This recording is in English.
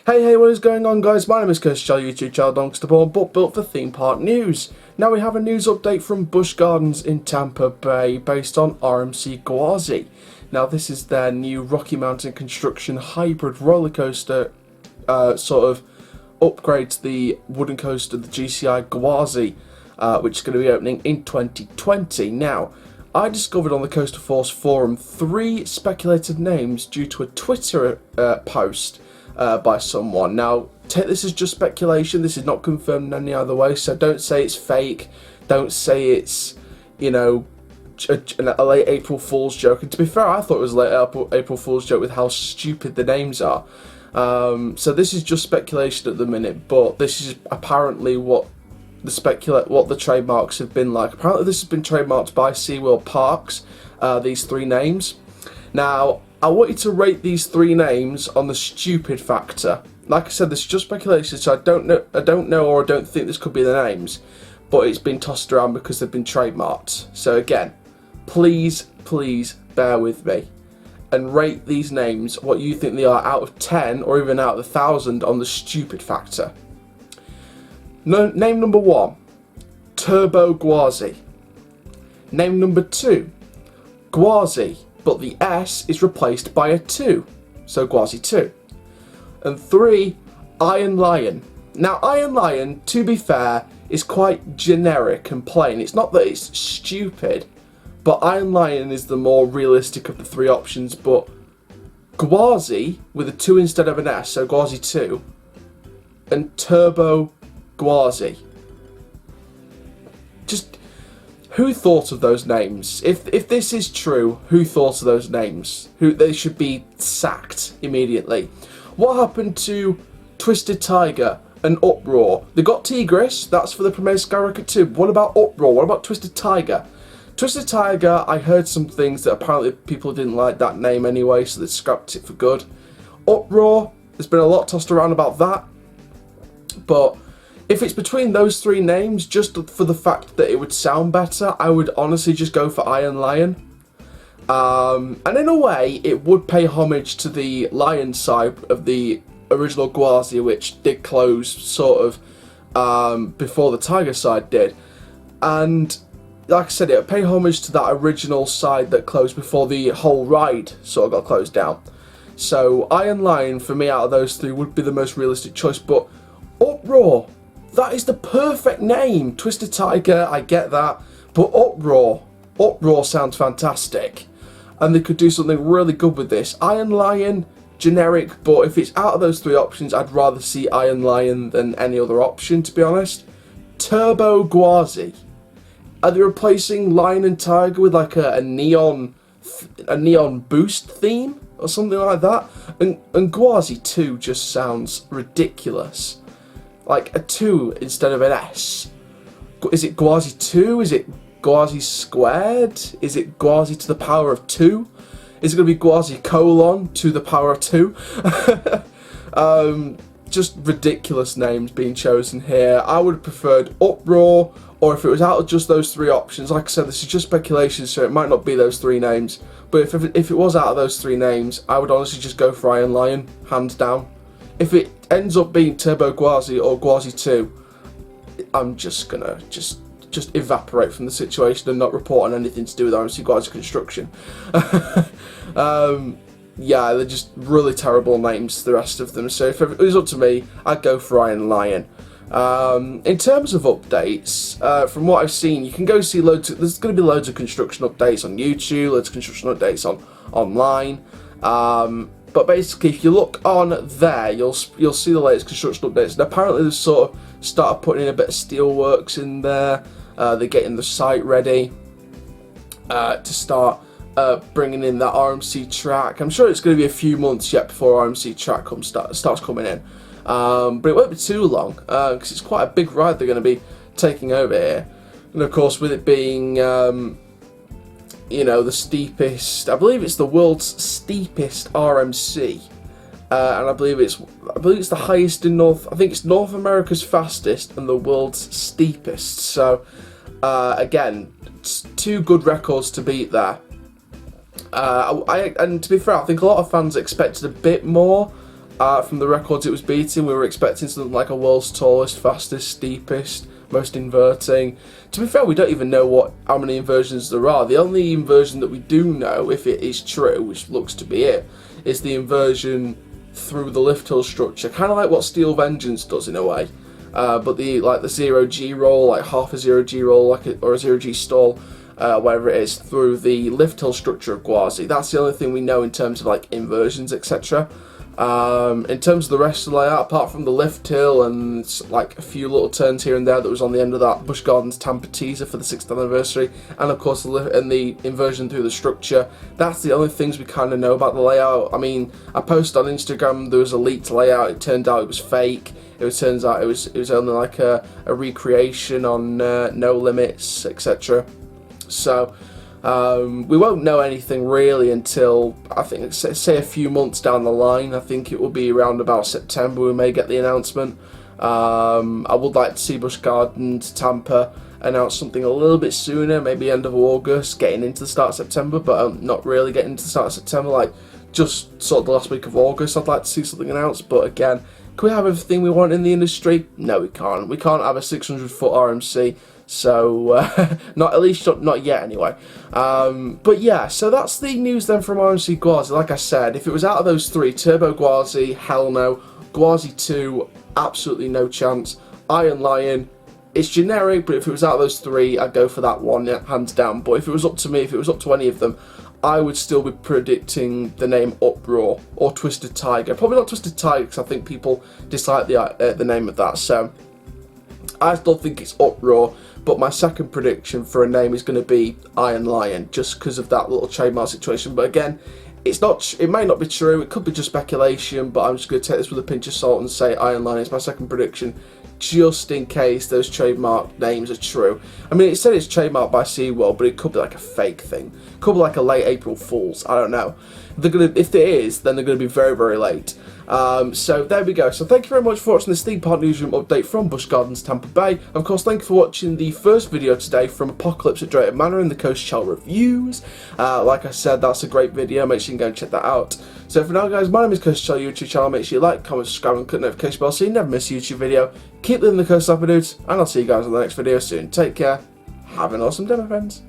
Hey, what is going on, guys? My name is Chris, YouTube channel Donkster Born, but built for Theme Park News. Now we have a news update from Busch Gardens in Tampa Bay based on RMC Gwazi. Now this is their new Rocky Mountain construction hybrid roller coaster, sort of upgrades the wooden coaster, the GCI Gwazi, which is going to be opening in 2020. Now, I discovered on the Coaster Force forum 3 speculated names due to a Twitter post by someone. Now, take this as just speculation. This is not confirmed in any other way, so don't say it's fake. Don't say it's, you know, a late April Fool's joke. And to be fair, I thought it was a late April Fool's joke with how stupid the names are. So this is just speculation at the minute, but this is apparently what the trademarks have been like. Apparently this has been trademarked by Seaworld Parks, these 3 names. Now, I want you to rate these 3 names on the stupid factor. Like I said, this is just speculation, so I don't know or I don't think this could be the names, but it's been tossed around because they've been trademarked. So again, please bear with me and rate these names what you think they are out of 10 or even out of 1,000 on the stupid factor. Name number 1, Turbo Gwazi. Name number 2, Gwazi, but the S is replaced by a 2, so Gwazi 2. And 3, Iron Lion. Now, Iron Lion, to be fair, is quite generic and plain. It's not that it's stupid, but Iron Lion is the more realistic of the 3 options. But Gwazi, with a 2 instead of an S, so Gwazi 2, and Turbo Gwazi. Just, who thought of those names? If this is true, who thought of those names? They should be sacked immediately. What happened to Twisted Tiger and Uproar? They got Tigris, that's for the Premier Skyrocket 2. What about Uproar? What about Twisted Tiger? Twisted Tiger, I heard some things that apparently people didn't like that name anyway, so they scrapped it for good. Uproar, there's been a lot tossed around about that, but if it's between those 3 names, just for the fact that it would sound better, I would honestly just go for Iron Lion. And in a way, it would pay homage to the lion side of the original Gwazi, which did close sort of before the tiger side did. And like I said, it would pay homage to that original side that closed before the whole ride sort of got closed down. So Iron Lion, for me, out of those 3, would be the most realistic choice. But Uproar, that is the perfect name. Twisted Tiger, I get that, but Uproar sounds fantastic, and they could do something really good with this. Iron Lion, generic, but if it's out of those 3 options, I'd rather see Iron Lion than any other option, to be honest. Turbo Gwazi. Are they replacing Lion and Tiger with like a neon boost theme or something like that? And Gwazi 2 just sounds ridiculous. Like a 2 instead of an S. Is it Gwazi 2? Is it Gwazi squared? Is it Gwazi to the power of 2? Is it going to be Gwazi colon to the power of 2? Just ridiculous names being chosen here. I would have preferred Uproar, or if it was out of just those 3 options, like I said, this is just speculation, so it might not be those 3 names. But if it was out of those 3 names, I would honestly just go for Iron Lion, hands down. If it ends up being Turbo Gwazi or Gwazi 2, I'm just gonna just evaporate from the situation and not report on anything to do with RMC Gwazi construction. Yeah, they're just really terrible names, the rest of them. So if it was up to me, I'd go for Iron Lion. In terms of updates, from what I've seen, you can go see there's going to be loads of construction updates on YouTube, loads of construction updates online. But basically, if you look on there, you'll see the latest construction updates. And apparently, they've sort of started putting in a bit of steelworks in there. They're getting the site ready to start bringing in that RMC track. I'm sure it's going to be a few months yet before RMC track starts coming in. But it won't be too long because it's quite a big ride they're going to be taking over here. And of course, with it being you know, the steepest, I believe it's the world's steepest RMC, and I believe it's the highest in North. I think it's North America's fastest and the world's steepest. So again, it's 2 good records to beat there. And to be fair, I think a lot of fans expected a bit more from the records it was beating. We were expecting something like a world's tallest, fastest, steepest, most inverting. To be fair, we don't even know how many inversions there are. The only inversion that we do know, if it is true, which looks to be it, is the inversion through the lift hill structure, kind of like what Steel Vengeance does in a way. But the 0G roll, like half a 0G roll, or a 0G stall, whatever it is, through the lift hill structure of Gwazi. That's the only thing we know in terms of like inversions, etc. In terms of the rest of the layout, apart from the lift hill and like a few little turns here and there that was on the end of that Busch Gardens Tampa teaser for the 6th anniversary, and of course the inversion through the structure, that's the only things we kind of know about the layout. I mean, I posted on Instagram there was a leaked layout. It turned out it was fake. Turns out it was only like a recreation on No Limits, etc. So we won't know anything really until, I think, say a few months down the line. I think it will be around about September we may get the announcement. I would like to see Busch Gardens Tampa announce something a little bit sooner, maybe end of August, getting into the start of September, but not really getting into the start of September, like just sort of the last week of August. I'd like to see something announced, but again, can we have everything we want in the industry? No, we can't. We can't have a 600-foot RMC. So, not yet anyway. But yeah, so that's the news then from RMC Gwazi. Like I said, if it was out of those three, Turbo Gwazi, hell no. Gwazi 2, absolutely no chance. Iron Lion, it's generic, but if it was out of those three, I'd go for that one, yeah, hands down. But if it was up to me, if it was up to any of them, I would still be predicting the name Uproar or Twisted Tiger. Probably not Twisted Tiger, because I think people dislike the name of that. So I still think it's Uproar, but my second prediction for a name is going to be Iron Lion, just because of that little trademark situation. But again, it may not be true, it could be just speculation, but I'm just going to take this with a pinch of salt and say Iron Lion is my second prediction, just in case those trademark names are true. I mean, it said it's trademarked by Seaworld, but it could be like a fake thing. It could be like a late April Fool's, I don't know. If it is, then they're going to be very, very late. So there we go. So thank you very much for watching this Theme Park Newsroom update from Busch Gardens Tampa Bay. Of course, thank you for watching the first video today from Apocalypse at Drayton Manor in the Coast Shell Reviews. Like I said, that's a great video. Make sure you can go and check that out. So for now, guys, my name is Coast Shell YouTube channel. Make sure you like, comment, subscribe, and click the notification bell so you never miss a YouTube video. Keep living the coast up, dudes, and I'll see you guys in the next video soon. Take care. Have an awesome day, my friends.